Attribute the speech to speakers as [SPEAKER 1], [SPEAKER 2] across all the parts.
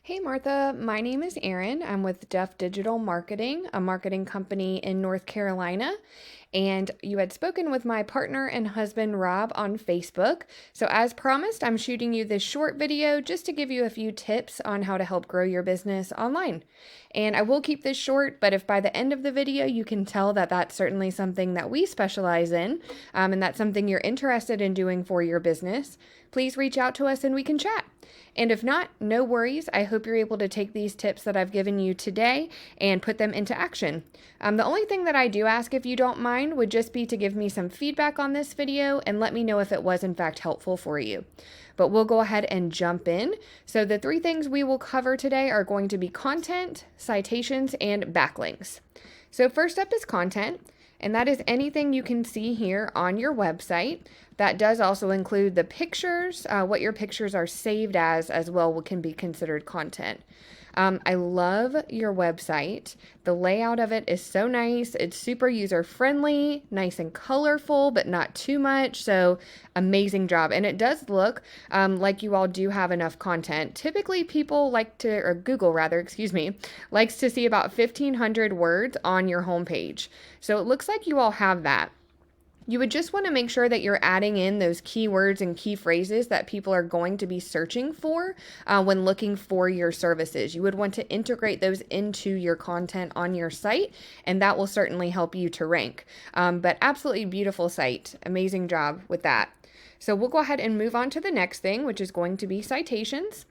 [SPEAKER 1] Hey Martha, my name is Erin. I'm with Duff Digital Marketing, a marketing company in North Carolina. And you had spoken with my partner and husband Rob on Facebook. So, as promised, I'm shooting you this short video just to give you a few tips on how to help grow your business online. And I will keep this short, but if by the end of the video you can tell that that's certainly something that we specialize in, and that's something you're interested in doing for your business, please reach out to us and we can chat. And if not, no worries. I hope you're able to take these tips that I've given you today and put them into action. The only thing that I do ask, if you don't mind, would just be to give me some feedback on this video and let me know if it was in fact helpful for you. But we'll go ahead and jump in. So the three things we will cover today are going to be content, citations, and backlinks. So first up is content. And that is anything you can see here on your website. That does also include the pictures, what your pictures are saved as well, what can be considered content. I love your website. The layout of it is so nice. It's super user-friendly, nice and colorful, but not too much. So amazing job. And it does look like you all do have enough content. Typically people like to, or Google rather, likes to see about 1,500 words on your homepage. So it looks like you all have that. You would just want to make sure that you're adding in those keywords and key phrases that people are going to be searching for when looking for your services. You would want to integrate those into your content on your site, and that will certainly help you to rank. But absolutely beautiful site. Amazing job with that. So we'll go ahead and move on to the next thing, which is going to be citations.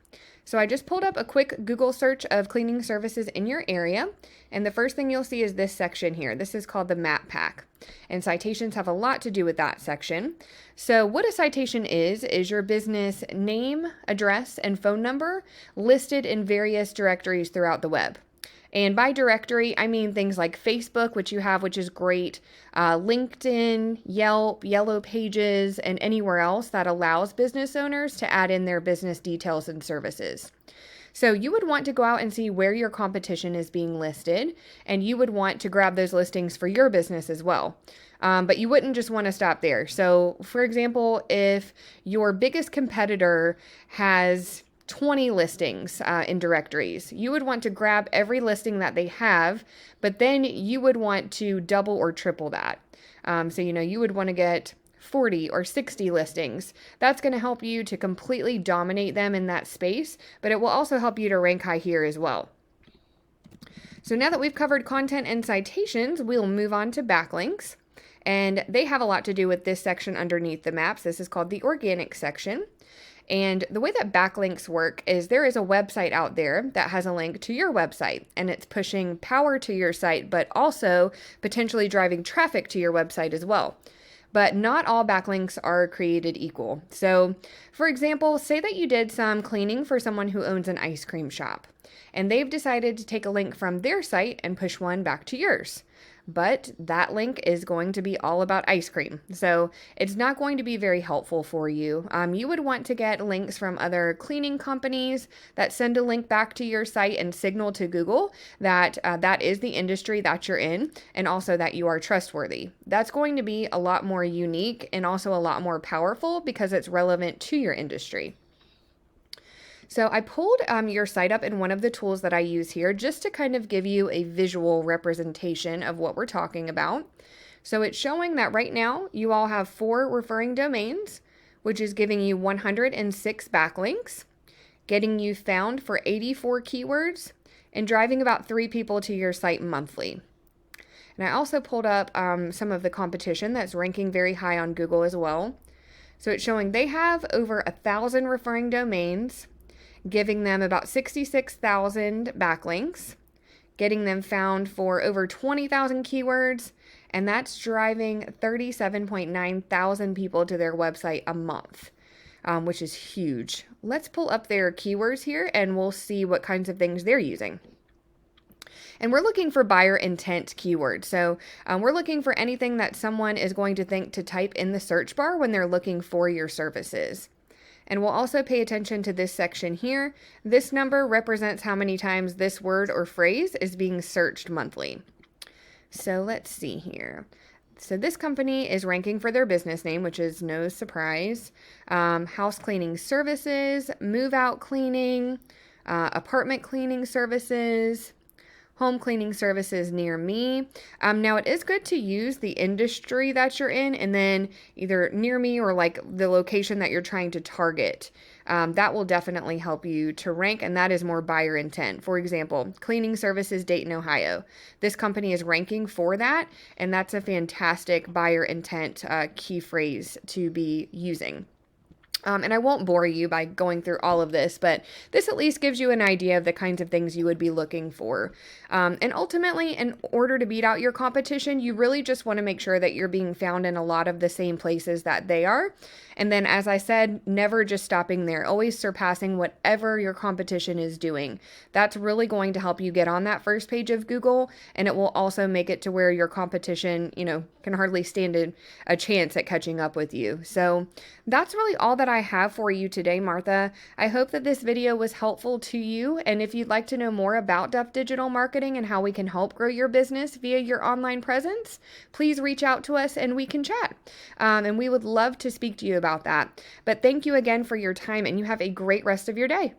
[SPEAKER 1] So I just pulled up a quick Google search of cleaning services in your area. And the first thing you'll see is this section here. This is called the map pack. And citations have a lot to do with that section. So what a citation is your business name, address, and phone number listed in various directories throughout the web. And by directory, I mean things like Facebook, which you have, which is great, LinkedIn, Yelp, Yellow Pages, and anywhere else that allows business owners to add in their business details and services. So you would want to go out and see where your competition is being listed, and you would want to grab those listings for your business as well. But you wouldn't just want to stop there. So for example, if your biggest competitor has 20 listings in directories, you would want to grab every listing that they have, but then you would want to double or triple that. So you would want to get 40 or 60 listings. That's going to help you to completely dominate them in that space, but it will also help you to rank high here as well. So now that we've covered content and citations, we'll move on to backlinks. And they have a lot to do with this section underneath the maps. This is called the organic section. And the way that backlinks work is there is a website out there that has a link to your website, and it's pushing power to your site, but also potentially driving traffic to your website as well. But not all backlinks are created equal. So, for example, say that you did some cleaning for someone who owns an ice cream shop, and they've decided to take a link from their site and push one back to yours. But that link is going to be all about ice cream. So it's not going to be very helpful for you. You would want to get links from other cleaning companies that send a link back to your site and signal to Google that that is the industry that you're in, and also that you are trustworthy. That's going to be a lot more unique and also a lot more powerful because it's relevant to your industry. So I pulled your site up in one of the tools that I use here just to kind of give you a visual representation of what we're talking about. So it's showing that right now you all have 4 referring domains, which is giving you 106 backlinks, getting you found for 84 keywords, and driving about 3 people to your site monthly. And I also pulled up some of the competition that's ranking very high on Google as well. So it's showing they have over 1,000 referring domains, giving them about 66,000 backlinks, getting them found for over 20,000 keywords, and that's driving 37.9 thousand people to their website a month, which is huge. Let's pull up their keywords here and we'll see what kinds of things they're using. And we're looking for buyer intent keywords. So we're looking for anything that someone is going to think to type in the search bar when they're looking for your services. And we'll also pay attention to this section here. This number represents how many times this word or phrase is being searched monthly. So let's see here. So this company is ranking for their business name, which is no surprise. House cleaning services, move out cleaning, apartment cleaning services, home cleaning services near me. Now, it is good to use the industry that you're in and then either near me or like the location that you're trying to target. That will definitely help you to rank, and that is more buyer intent. For example, cleaning services, Dayton, Ohio. This company is ranking for that, and that's a fantastic buyer intent key phrase to be using. And I won't bore you by going through all of this, but this at least gives you an idea of the kinds of things you would be looking for. And ultimately, in order to beat out your competition, you really just want to make sure that you're being found in a lot of the same places that they are. And then, as I said, never just stopping there, always surpassing whatever your competition is doing. That's really going to help you get on that first page of Google, and it will also make it to where your competition, can hardly stand a chance at catching up with you. So that's really all that I have for you today, Martha. I hope that this video was helpful to you, and if you'd like to know more about Duff Digital Marketing and how we can help grow your business via your online presence, please reach out to us and we can chat. And we would love to speak to you about that. But thank you again for your time, and you have a great rest of your day.